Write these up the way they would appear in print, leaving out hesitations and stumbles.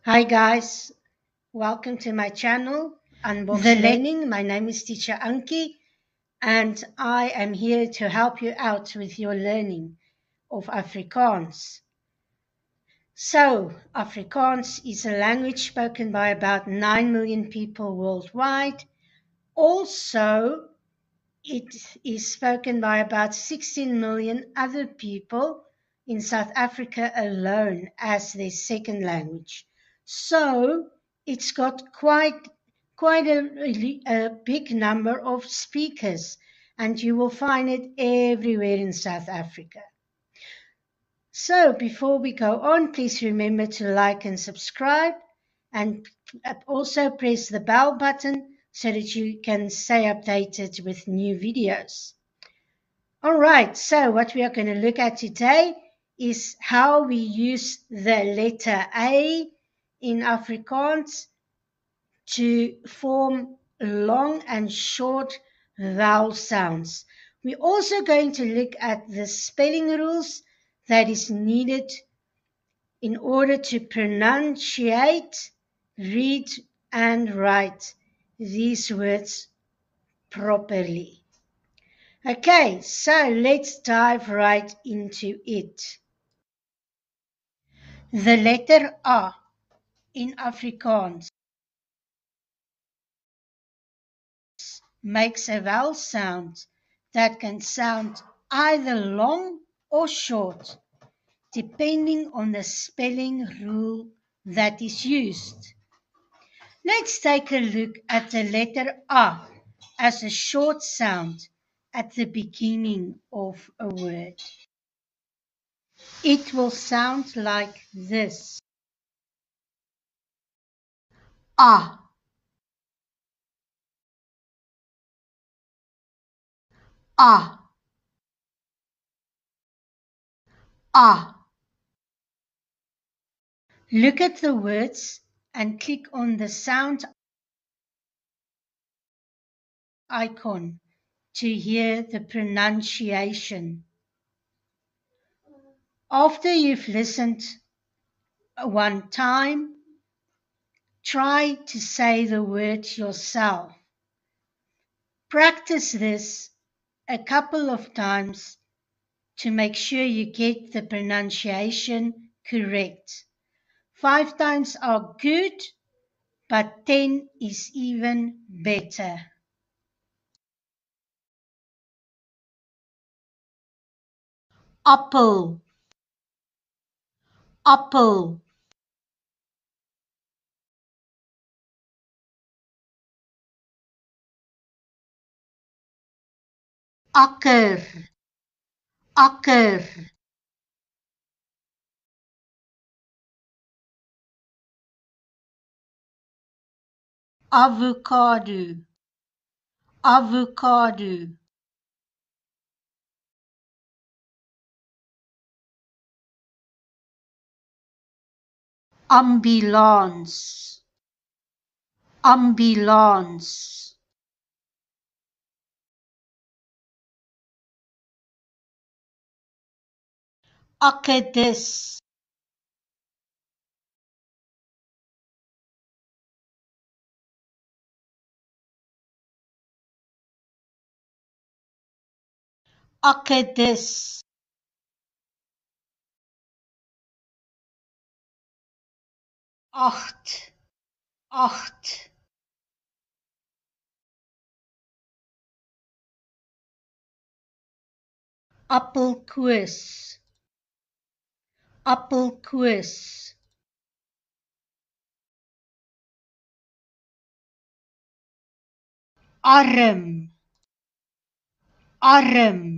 Hi guys, welcome to my channel, Unbox Learning. My name is Teacher Anki and I am here to help you out with your learning of Afrikaans. So, Afrikaans is a language spoken by about 9 million people worldwide. Also, it is spoken by about 16 million other people in South Africa alone as their second language. So it's got quite a big number of speakers, and you will find it everywhere in South Africa. So before we go on, please remember to like and subscribe, and also press the bell button so that you can stay updated with new videos. All right, so what we are going to look at today is how we use the letter A in Afrikaans to form long and short vowel sounds. We're also going to look at the spelling rules that is needed in order to pronunciate, read, and write these words properly. Okay, so let's dive right into it. The letter A in Afrikaans makes a vowel sound that can sound either long or short, depending on the spelling rule that is used. Let's take a look at the letter A as a short sound at the beginning of a word. It will sound like this. A. A. A. Look at the words and click on the sound icon to hear the pronunciation. After you've listened one time, try to say the word yourself. Practice this a couple of times to make sure you get the pronunciation correct. 5 times are good, but 10 is even better. Appel, appel. Akker, akker. Avocado, avocado. Ambulance, ambulance. Akkedis, akkedis. 8, 8. Appelkoos, appelkoos. Arm, arm.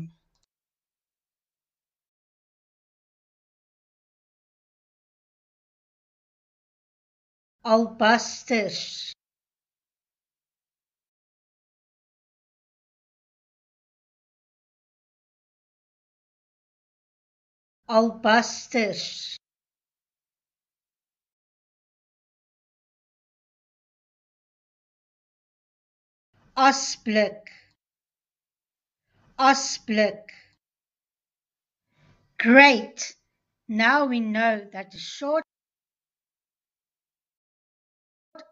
Albusters, albusters. Asblik, asblik. Great! Now we know that the short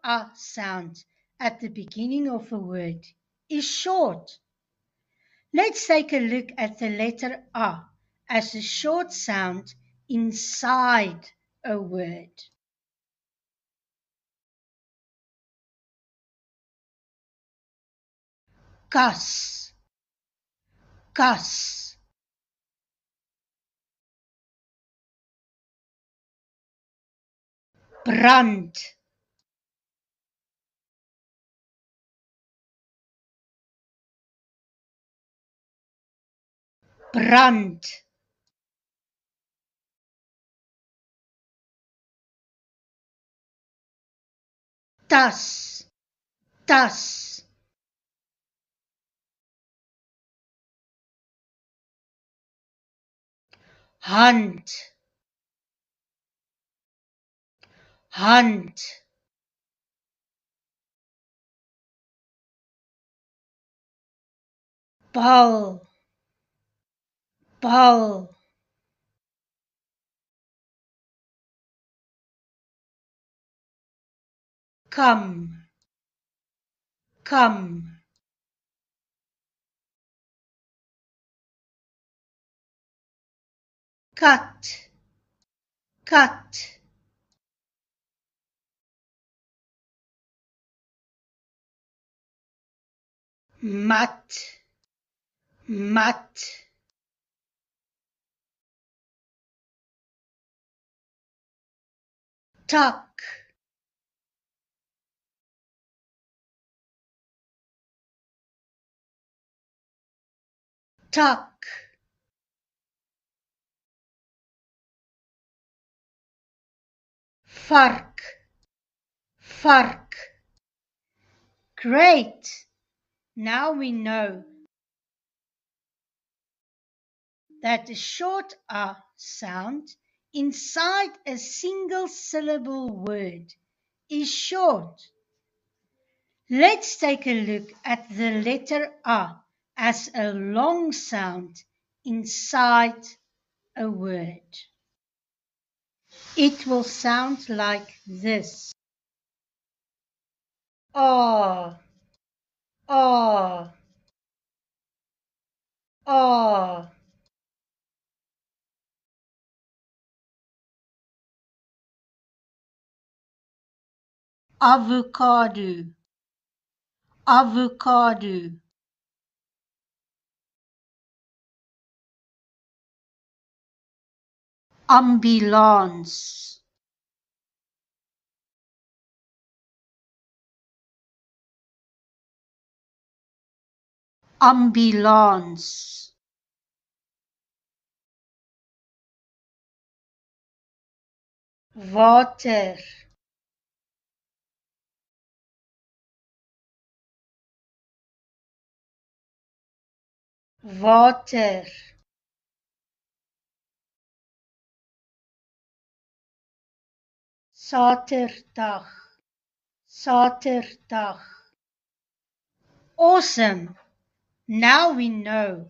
A sound at the beginning of a word is short. Let's take a look at the letter A as a short sound inside a word. Kas, kas. Brand, brand. Tas, tas. Hand, hand. Bal, bal. Kam, kam. Kat, kat. Mat, mat. Tak, tak. Vark, vark. Great! Now we know that the short A sound inside a single syllable word is short. Let's take a look at the letter A as a long sound inside a word. It will sound like this. Ah, ah, ah. Avocado, avocado. Ambulance, ambulance. Water, water. Saterdag, saterdag. Awesome! Now we know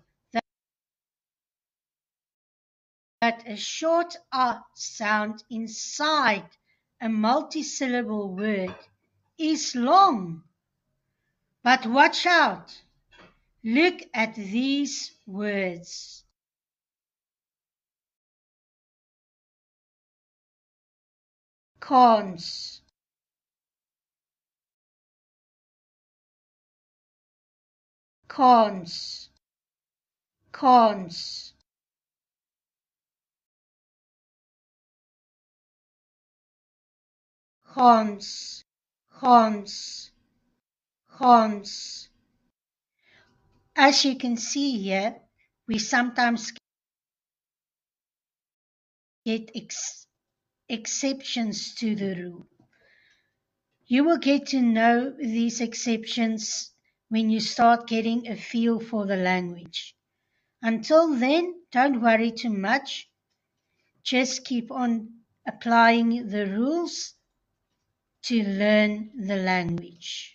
that a short A sound inside a multisyllable word is long. But watch out! Look at these words. Cons, cons, cons. Gans, gans, gans. As you can see here, we sometimes get exceptions to the rule. You will get to know these exceptions when you start getting a feel for the language. Until then, don't worry too much. Just keep on applying the rules to learn the language.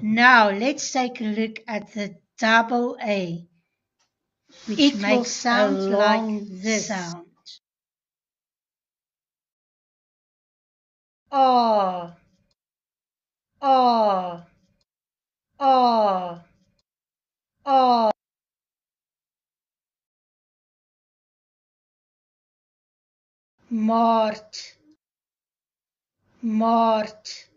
Now let's take a look at the double A, which it makes will sound like this sound. Ah, A, A, A. Maart, Maart.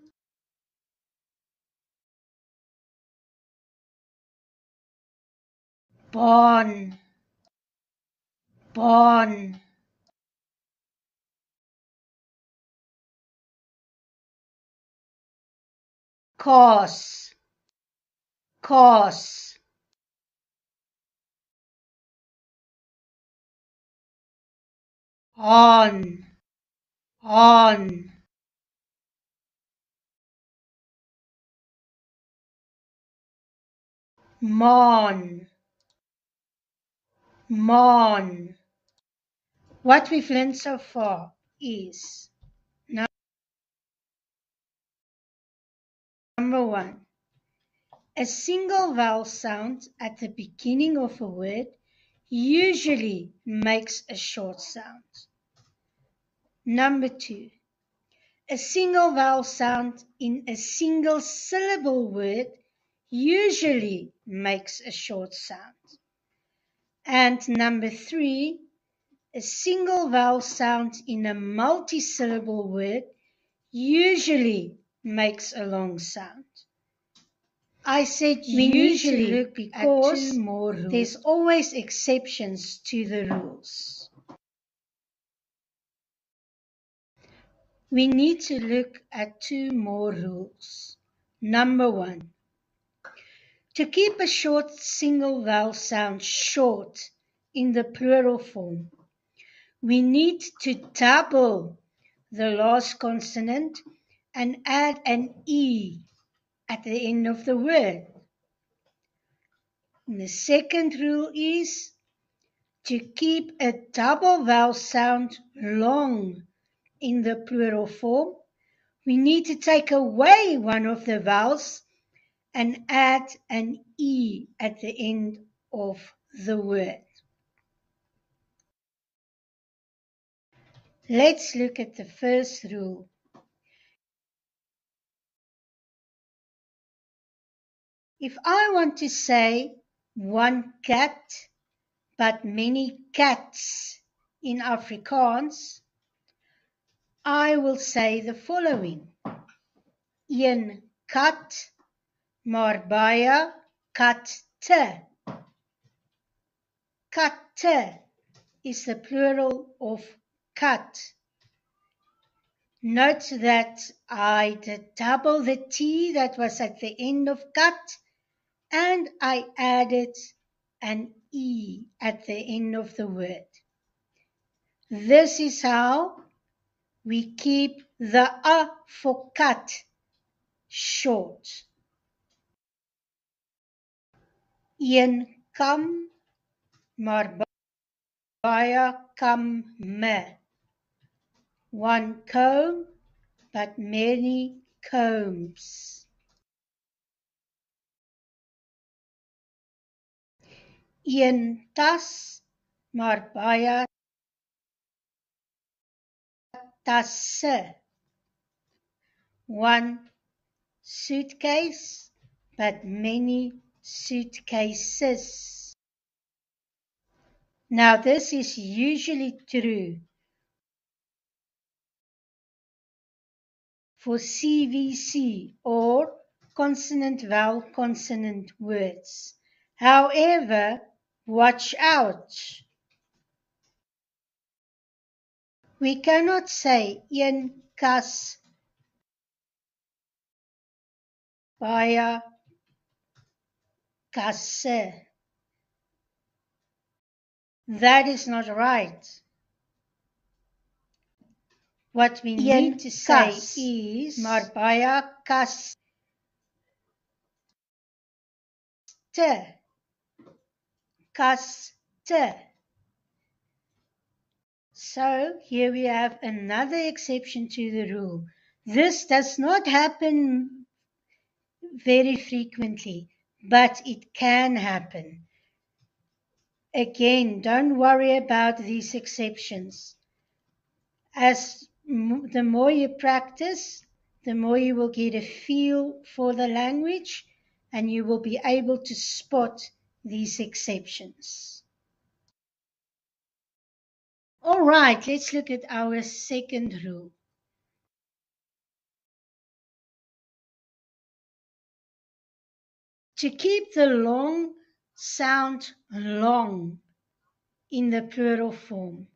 Baan, Baan. Kaas, Kaas. Haan, Haan. Maan, Maan. What we've learned so far is number one, a single vowel sound at the beginning of a word usually makes a short sound. Number two, a single vowel sound in a single syllable word usually makes a short sound. And number three, a single vowel sound in a multi-syllable word usually makes a long sound. I said usually because there's always exceptions to the rules. We need to look at two more rules. Number one, to keep a short single vowel sound short in the plural form, we need to double the last consonant and add an E at the end of the word. And the second rule is to keep a double vowel sound long in the plural form, we need to take away one of the vowels and add an E at the end of the word. Let's look at the first rule. If I want to say one cat but many cats in Afrikaans, I will say the following. Een kat, maar baie katte. Katte is the plural of cat. Note that I did double the T that was at the end of cat and I added an E at the end of the word. This is how we keep the A for cat short. Een kam, maar baie kamme. One comb, but many combs. Een tas, maar baie tasse. One suitcase, but many suitcases. Now this is usually true for CVC or consonant-vowel-consonant words. However, watch out. We cannot say een kas, baie kasse. That is not right. What we need to say is maar baie kaste. Kaste. So here we have another exception to the rule. This does not happen very frequently, but it can happen. Again, don't worry about these exceptions. As the more you practice, the more you will get a feel for the language and you will be able to spot these exceptions. All right, let's look at our second rule. To keep the long sound long in the plural form,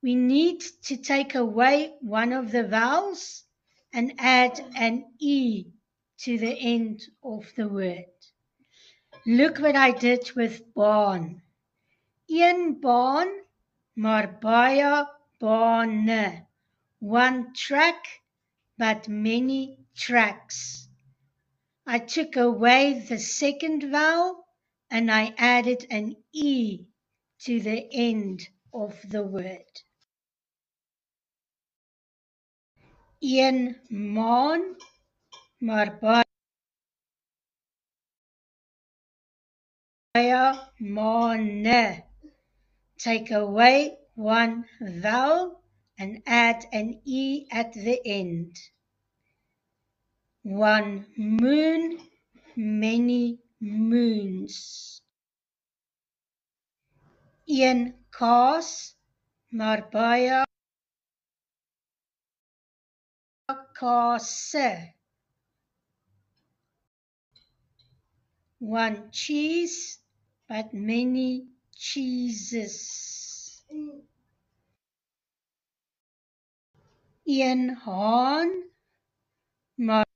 we need to take away one of the vowels and add an E to the end of the word. Look what I did with baan. Een baan, maar baie bane. One track, but many tracks. I took away the second vowel and I added an E to the end of the word. Een maan, maar baie mane. Take away one vowel and add an E at the end. One moon, many moons. Een kaas, maar baie kase. One cheese, but many cheeses. Een haan, maar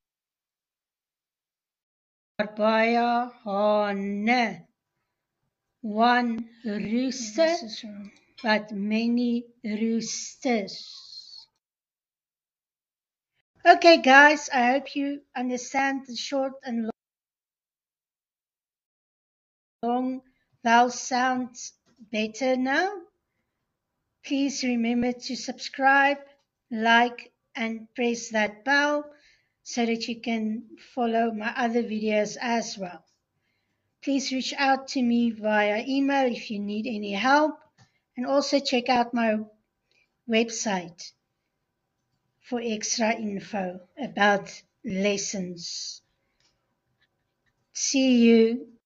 baie hane. One rooster, but many roosters. Okay, guys, I hope you understand the short and long vowel sounds better now. Please remember to subscribe, like, and press that bell so that you can follow my other videos as well. Please reach out to me via email if you need any help, and also check out my website for extra info about lessons. See you